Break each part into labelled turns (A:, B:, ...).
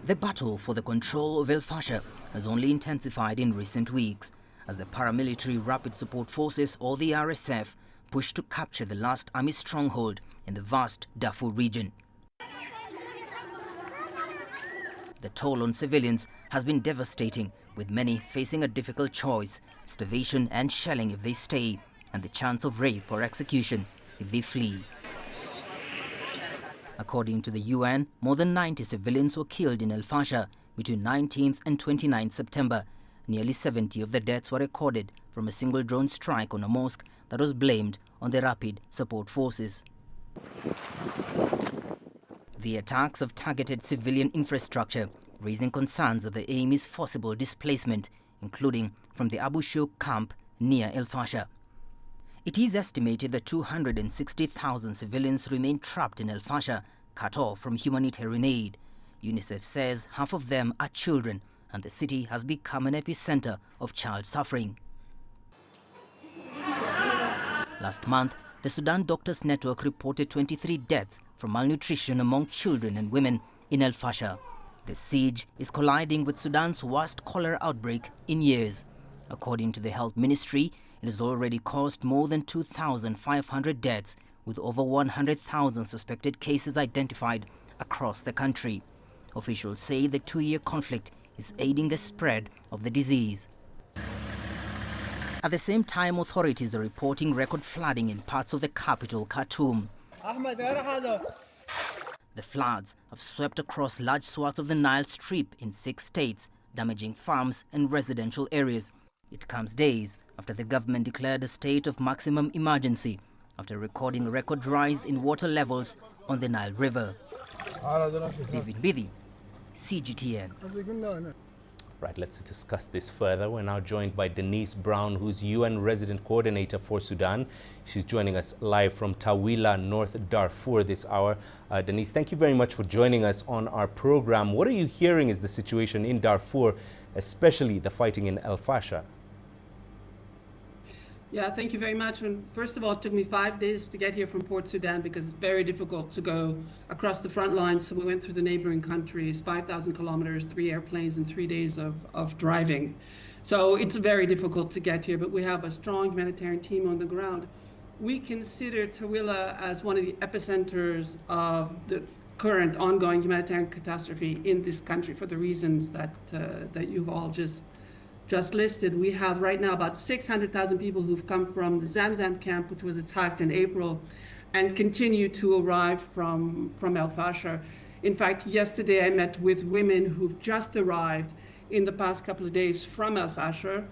A: The battle for the control of Fasher has only intensified in recent weeks as the paramilitary Rapid Support Forces, or the RSF, push to capture the last army stronghold in the vast Darfur region. The toll on civilians has been devastating, with many facing a difficult choice: starvation and shelling if they stay, and the chance of rape or execution if they flee. According to the UN, more than 90 civilians were killed in Fasher between 19th and 29th September. Nearly 70 of the deaths were recorded from a single drone strike on a mosque that was blamed on the Rapid Support Forces. The attacks have targeted civilian infrastructure, raising concerns that the aim is forcible displacement, including from the Abu Shouk camp near Fasher. It is estimated that 260,000 civilians remain trapped in Fasher, cut off from humanitarian aid. UNICEF says half of them are children, and the city has become an epicenter of child suffering. Last month, the Sudan Doctors Network reported 23 deaths from malnutrition among children and women in Fasher. The siege is colliding with Sudan's worst cholera outbreak in years. According to the Health Ministry, it has already caused more than 2,500 deaths, with over 100,000 suspected cases identified across the country. Officials say the two-year conflict is aiding the spread of the disease. At the same time, authorities are reporting record flooding in parts of the capital, Khartoum. The floods have swept across large swaths of the Nile Strip in 6 states, damaging farms and residential areas. It comes days after the government declared a state of maximum emergency after recording a record rise in water levels on the Nile River. David Bidi, CGTN.
B: Right, let's discuss this further. We're now joined by Denise Brown, who's UN Resident Coordinator for Sudan. She's joining us live from Tawila, North Darfur this hour. Denise, thank you very much for joining us on our program. What are you hearing is the situation in Darfur, especially the fighting in Fasher?
C: Yeah, thank you very much. And first of all, it took me 5 days to get here from Port Sudan because it's very difficult to go across the front line. So we went through the neighboring countries, 5,000 kilometers, 3 airplanes, and 3 days of driving. So it's very difficult to get here, but we have a strong humanitarian team on the ground. We consider Tawila as one of the epicenters of the current ongoing humanitarian catastrophe in this country for the reasons that you've all just listed. We have right now about 600,000 people who've come from the Zamzam camp, which was attacked in April, and continue to arrive from Fasher. In fact, yesterday I met with women who've just arrived in the past couple of days from Fasher.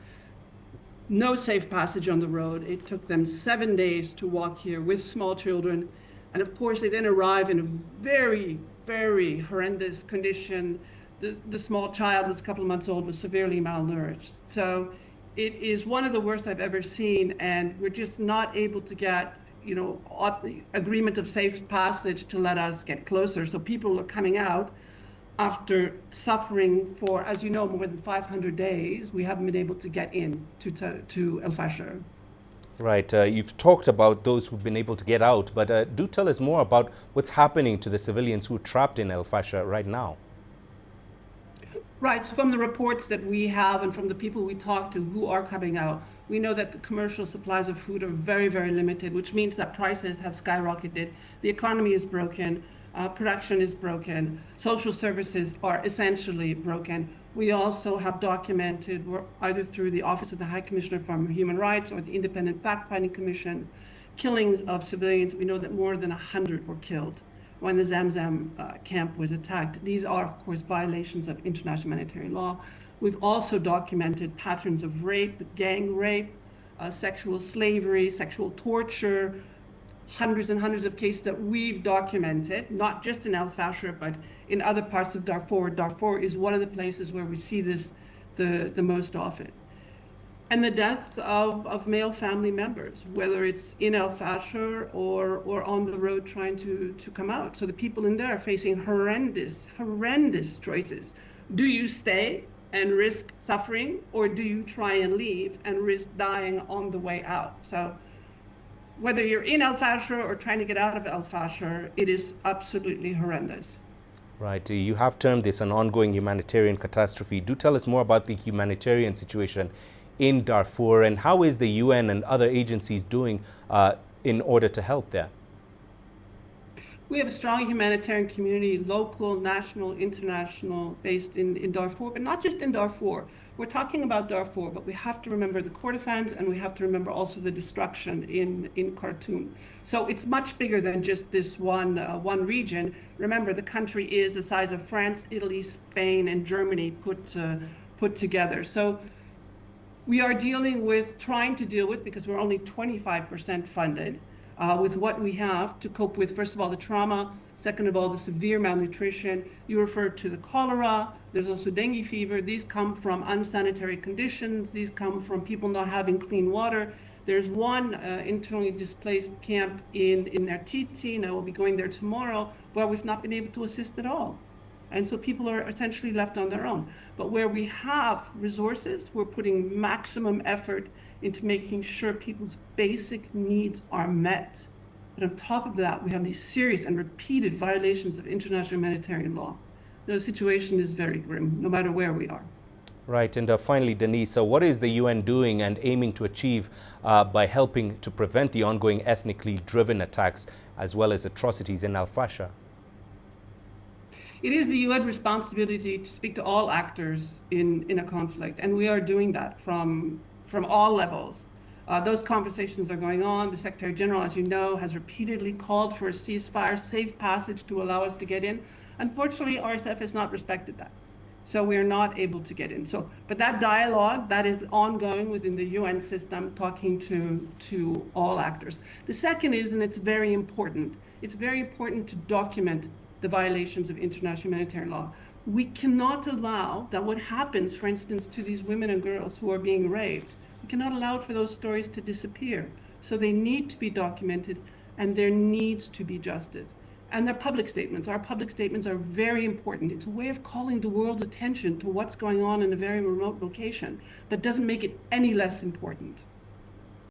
C: No safe passage on the road. It took them 7 days to walk here with small children. And of course, they then arrive in a very, very horrendous condition. The small child was a couple of months old, was severely malnourished. So it is one of the worst I've ever seen, and we're just not able to get, agreement of safe passage to let us get closer. So people are coming out after suffering for, as you know, more than 500 days. We haven't been able to get in to Fasher.
B: Right, you've talked about those who've been able to get out, but do tell us more about what's happening to the civilians who are trapped in Fasher right now.
C: Right, so from the reports that we have and from the people we talk to who are coming out, we know that the commercial supplies of food are very, very limited, which means that prices have skyrocketed. The economy is broken, production is broken, social services are essentially broken. We also have documented, either through the Office of the High Commissioner for Human Rights or the Independent Fact-Finding Commission, killings of civilians. We know that more than 100 were killed when the Zamzam camp was attacked. These are, of course, violations of international humanitarian law. We've also documented patterns of rape, gang rape, sexual slavery, sexual torture, hundreds and hundreds of cases that we've documented, not just in Fasher, but in other parts of Darfur. Darfur is one of the places where we see this the most often. And the death of male family members, whether it's in Fasher or on the road trying to come out. So the people in there are facing horrendous choices. Do you stay and risk suffering, or do you try and leave and risk dying on the way out? So whether you're in Fasher or trying to get out of Fasher, it is absolutely horrendous.
B: Right. You have termed this an ongoing humanitarian catastrophe. Do tell us more about the humanitarian situation in Darfur, and how is the UN and other agencies doing in order to help there?
C: We have a strong humanitarian community, local, national, international, based in Darfur, but not just in Darfur. We're talking about Darfur, but we have to remember the Kordofans, and we have to remember also the destruction in Khartoum. So it's much bigger than just this one region. Remember, the country is the size of France, Italy, Spain, and Germany put together. So we are trying to deal with, because we're only 25% funded, with what we have to cope with, first of all, the trauma, second of all, the severe malnutrition. You referred to the cholera. There's also dengue fever. These come from unsanitary conditions. These come from people not having clean water. There's one internally displaced camp in Nertiti, and I will be going there tomorrow, where we've not been able to assist at all. And so people are essentially left on their own. But where we have resources, we're putting maximum effort into making sure people's basic needs are met. But on top of that, we have these serious and repeated violations of international humanitarian law. The situation is very grim, no matter where we are.
B: Right. And finally, Denise, so what is the UN doing and aiming to achieve by helping to prevent the ongoing ethnically driven attacks as well as atrocities in Fasher?
C: It is the UN responsibility to speak to all actors in a conflict, and we are doing that from all levels. Those conversations are going on. The Secretary General, as you know, has repeatedly called for a ceasefire, safe passage to allow us to get in. Unfortunately, RSF has not respected that. So we are not able to get in. But that dialogue, that is ongoing within the UN system, talking to all actors. The second is, and it's very important to document the violations of international humanitarian law. We cannot allow that what happens, for instance, to these women and girls who are being raped, we cannot allow for those stories to disappear. So they need to be documented, and there needs to be justice. And their public statements. Our public statements are very important. It's a way of calling the world's attention to what's going on in a very remote location, but doesn't make it any less important.